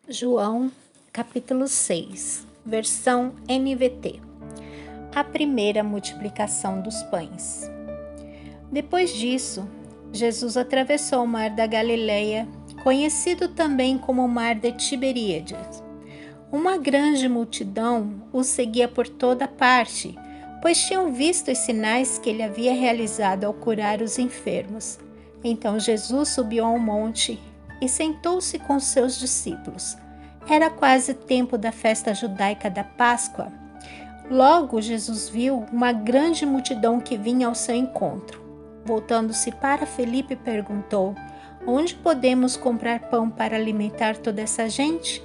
João, capítulo 6, versão NVT. A primeira multiplicação dos pães. Depois disso, Jesus atravessou o mar da Galileia, conhecido também como o mar de Tiberíades. Uma grande multidão o seguia por toda parte, pois tinham visto os sinais que ele havia realizado ao curar os enfermos. Então Jesus subiu a um monte e sentou-se com seus discípulos. Era quase tempo da festa judaica da Páscoa. Logo Jesus viu uma grande multidão que vinha ao seu encontro. Voltando-se para Felipe, perguntou: "Onde podemos comprar pão para alimentar toda essa gente?"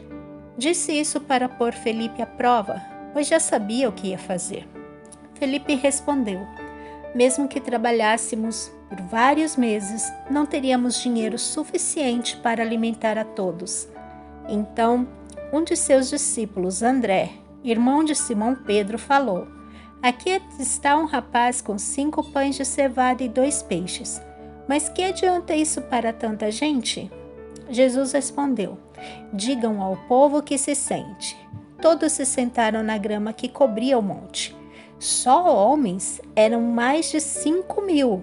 Disse isso para pôr Felipe à prova, pois já sabia o que ia fazer. Felipe respondeu: "Mesmo que trabalhássemos por vários meses, não teríamos dinheiro suficiente para alimentar a todos." Então, um de seus discípulos, André, irmão de Simão Pedro, falou: "Aqui está um rapaz com 5 pães de cevada e 2 peixes. Mas que adianta isso para tanta gente?" Jesus respondeu: "Digam ao povo que se sente." Todos se sentaram na grama que cobria o monte. Só homens eram mais de 5.000.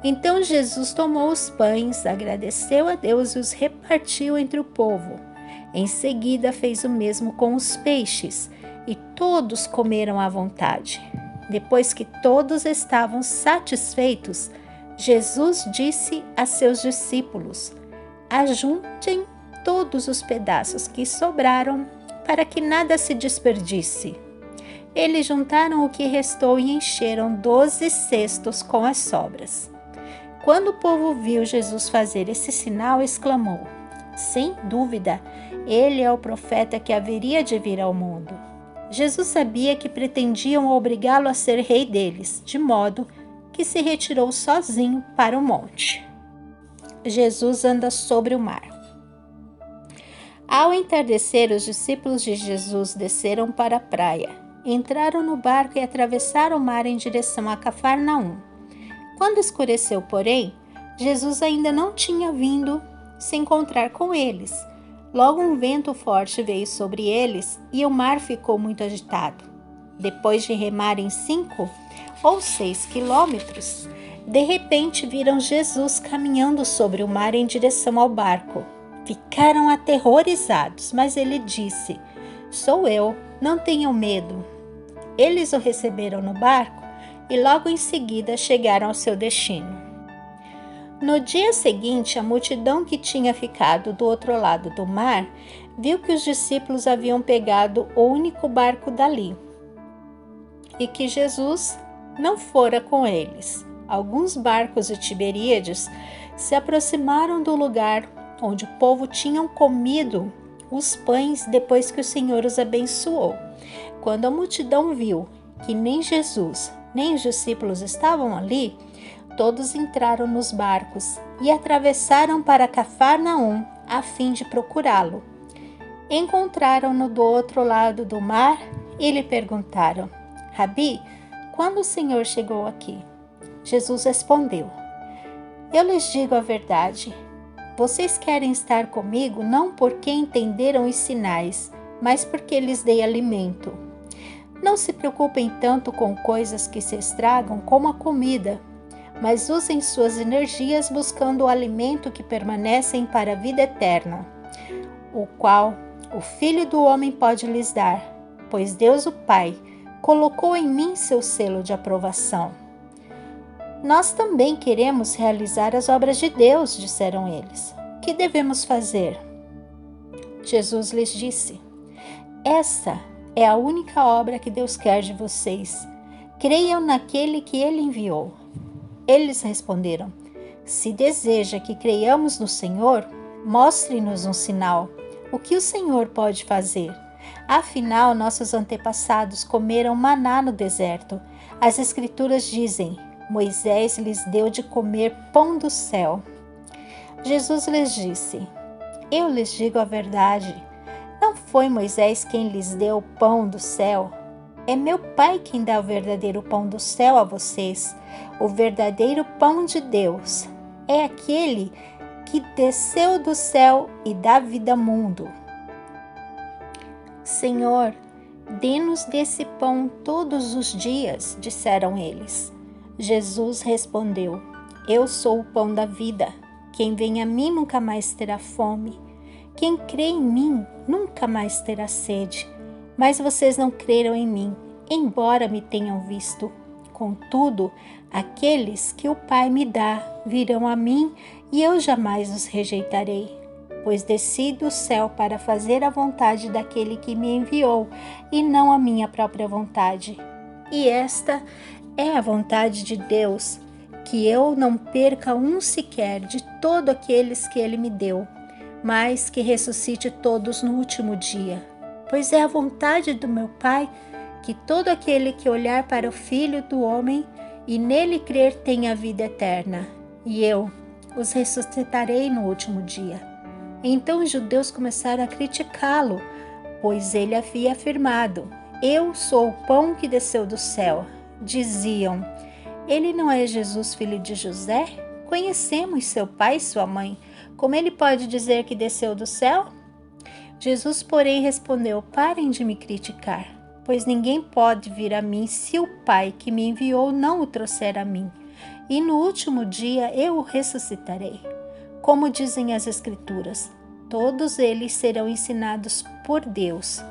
Então Jesus tomou os pães, agradeceu a Deus e os repartiu entre o povo. Em seguida fez o mesmo com os peixes, e todos comeram à vontade. Depois que todos estavam satisfeitos, Jesus disse a seus discípulos: "Ajuntem todos os pedaços que sobraram, para que nada se desperdice." Eles juntaram o que restou e encheram 12 cestos com as sobras. Quando o povo viu Jesus fazer esse sinal, exclamou: "Sem dúvida, ele é o profeta que haveria de vir ao mundo." Jesus sabia que pretendiam obrigá-lo a ser rei deles, de modo que se retirou sozinho para o monte. Jesus anda sobre o mar. Ao entardecer, os discípulos de Jesus desceram para a praia, entraram no barco e atravessaram o mar em direção a Cafarnaum. Quando escureceu, porém, Jesus ainda não tinha vindo se encontrar com eles. Logo um vento forte veio sobre eles e o mar ficou muito agitado. Depois de remarem 5 ou 6 quilômetros, de repente viram Jesus caminhando sobre o mar em direção ao barco. Ficaram aterrorizados, mas ele disse: "Sou eu, não tenham medo." Eles o receberam no barco e logo em seguida chegaram ao seu destino. No dia seguinte, a multidão que tinha ficado do outro lado do mar viu que os discípulos haviam pegado o único barco dali e que Jesus não fora com eles. Alguns barcos de Tiberíades se aproximaram do lugar onde o povo tinha comido os pães depois que o Senhor os abençoou. Quando a multidão viu que nem Jesus nem os discípulos estavam ali, todos entraram nos barcos e atravessaram para Cafarnaum a fim de procurá-lo. Encontraram-no do outro lado do mar e lhe perguntaram: "Rabi, quando o Senhor chegou aqui?" Jesus respondeu: "Eu lhes digo a verdade. Vocês querem estar comigo não porque entenderam os sinais, mas porque lhes dei alimento. Não se preocupem tanto com coisas que se estragam como a comida, mas usem suas energias buscando o alimento que permanece para a vida eterna, o qual o Filho do Homem pode lhes dar, pois Deus o Pai colocou em mim seu selo de aprovação." "Nós também queremos realizar as obras de Deus", disseram eles. "O que devemos fazer?" Jesus lhes disse: "Essa é a única obra que Deus quer de vocês. Creiam naquele que ele enviou." Eles responderam: "Se deseja que creiamos no Senhor, mostre-nos um sinal. O que o Senhor pode fazer? Afinal, nossos antepassados comeram maná no deserto. As Escrituras dizem: Moisés lhes deu de comer pão do céu." Jesus lhes disse: "Eu lhes digo a verdade. Não foi Moisés quem lhes deu o pão do céu. É meu Pai quem dá o verdadeiro pão do céu a vocês. O verdadeiro pão de Deus é aquele que desceu do céu e dá vida ao mundo." Senhor, dê-nos desse pão todos os dias, disseram eles. Jesus respondeu: Eu sou o pão da vida. Quem vem a mim nunca mais terá fome. Quem crê em mim nunca mais terá sede. Mas vocês não creram em mim, embora me tenham visto. Contudo, aqueles que o Pai me dá virão a mim e eu jamais os rejeitarei. Pois desci do céu para fazer a vontade daquele que me enviou e não a minha própria vontade. E esta é a vontade de Deus, que eu não perca um sequer de todos aqueles que ele me deu, mas que ressuscite todos no último dia. Pois é a vontade do meu Pai que todo aquele que olhar para o Filho do Homem e nele crer tenha vida eterna, e eu os ressuscitarei no último dia. Então os judeus começaram a criticá-lo, pois ele havia afirmado: Eu sou o pão que desceu do céu. Diziam: Ele não é Jesus, filho de José? Conhecemos seu pai e sua mãe. Como ele pode dizer que desceu do céu? Jesus, porém, respondeu: Parem de me criticar, pois ninguém pode vir a mim se o Pai que me enviou não o trouxer a mim. E no último dia eu o ressuscitarei. Como dizem as Escrituras, todos eles serão ensinados por Deus.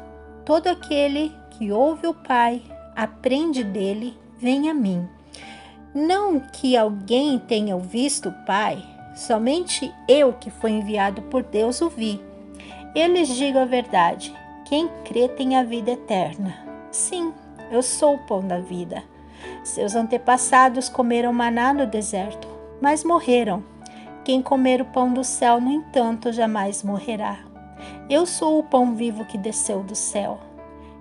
Todo aquele que ouve o Pai, aprende dele, vem a mim. Não que alguém tenha visto o Pai, somente eu que fui enviado por Deus o vi. Eu lhes digo a verdade, quem crê tem a vida eterna. Sim, eu sou o pão da vida. Seus antepassados comeram maná no deserto, mas morreram. Quem comer o pão do céu, no entanto, jamais morrerá. Eu sou o pão vivo que desceu do céu.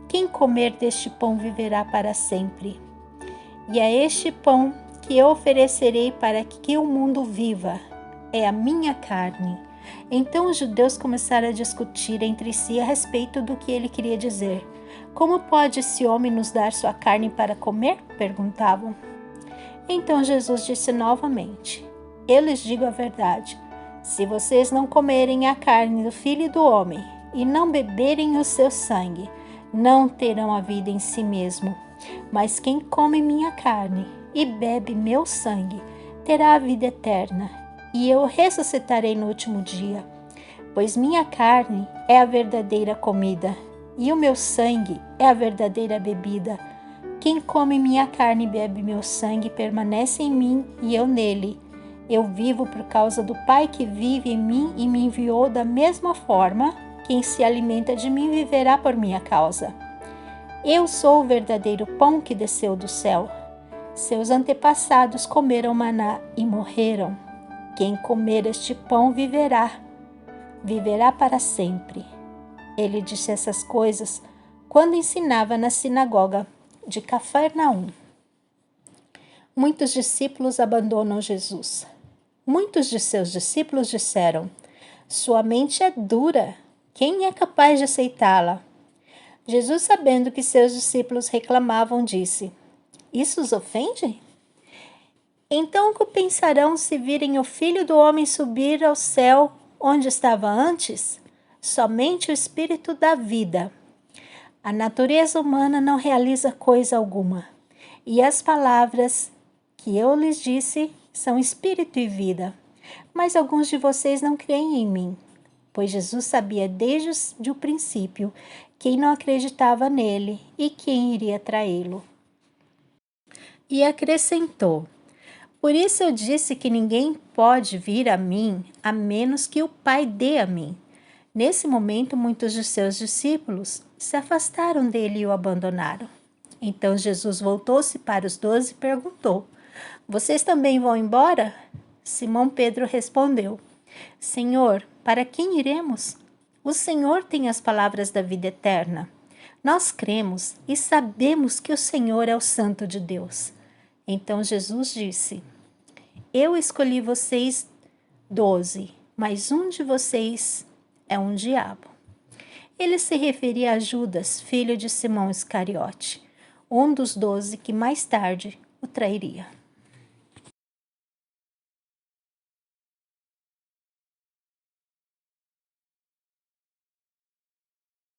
Quem comer deste pão viverá para sempre. E é este pão que eu oferecerei para que o mundo viva. É a minha carne. Então os judeus começaram a discutir entre si a respeito do que ele queria dizer. Como pode esse homem nos dar sua carne para comer? Perguntavam. Então Jesus disse novamente: Eu lhes digo a verdade, se vocês não comerem a carne do Filho do Homem e não beberem o seu sangue, não terão a vida em si mesmo. Mas quem come minha carne e bebe meu sangue, terá a vida eterna, e eu ressuscitarei no último dia. Pois minha carne é a verdadeira comida, e o meu sangue é a verdadeira bebida. Quem come minha carne e bebe meu sangue permanece em mim e eu nele. Eu vivo por causa do Pai que vive em mim e me enviou. Da mesma forma, quem se alimenta de mim viverá por minha causa. Eu sou o verdadeiro pão que desceu do céu. Seus antepassados comeram maná e morreram. Quem comer este pão viverá para sempre. Ele disse essas coisas quando ensinava na sinagoga de Cafarnaum. Muitos discípulos abandonam Jesus. Muitos de seus discípulos disseram: Sua mente é dura, quem é capaz de aceitá-la? Jesus, sabendo que seus discípulos reclamavam, disse: Isso os ofende? Então o que pensarão se virem o Filho do Homem subir ao céu onde estava antes? Somente o Espírito dá vida. A natureza humana não realiza coisa alguma, e as palavras que eu lhes disse são espírito e vida. Mas alguns de vocês não creem em mim, pois Jesus sabia desde o princípio quem não acreditava nele e quem iria traí-lo. E acrescentou: Por isso eu disse que ninguém pode vir a mim a menos que o Pai dê a mim. Nesse momento, muitos de seus discípulos se afastaram dele e o abandonaram. Então Jesus voltou-se para os 12 e perguntou: Vocês também vão embora? Simão Pedro respondeu: Senhor, para quem iremos? O Senhor tem as palavras da vida eterna. Nós cremos e sabemos que o Senhor é o Santo de Deus. Então Jesus disse: Eu escolhi vocês 12, mas um de vocês é um diabo. Ele se referia a Judas, filho de Simão Iscariote, um dos 12 que mais tarde o trairia.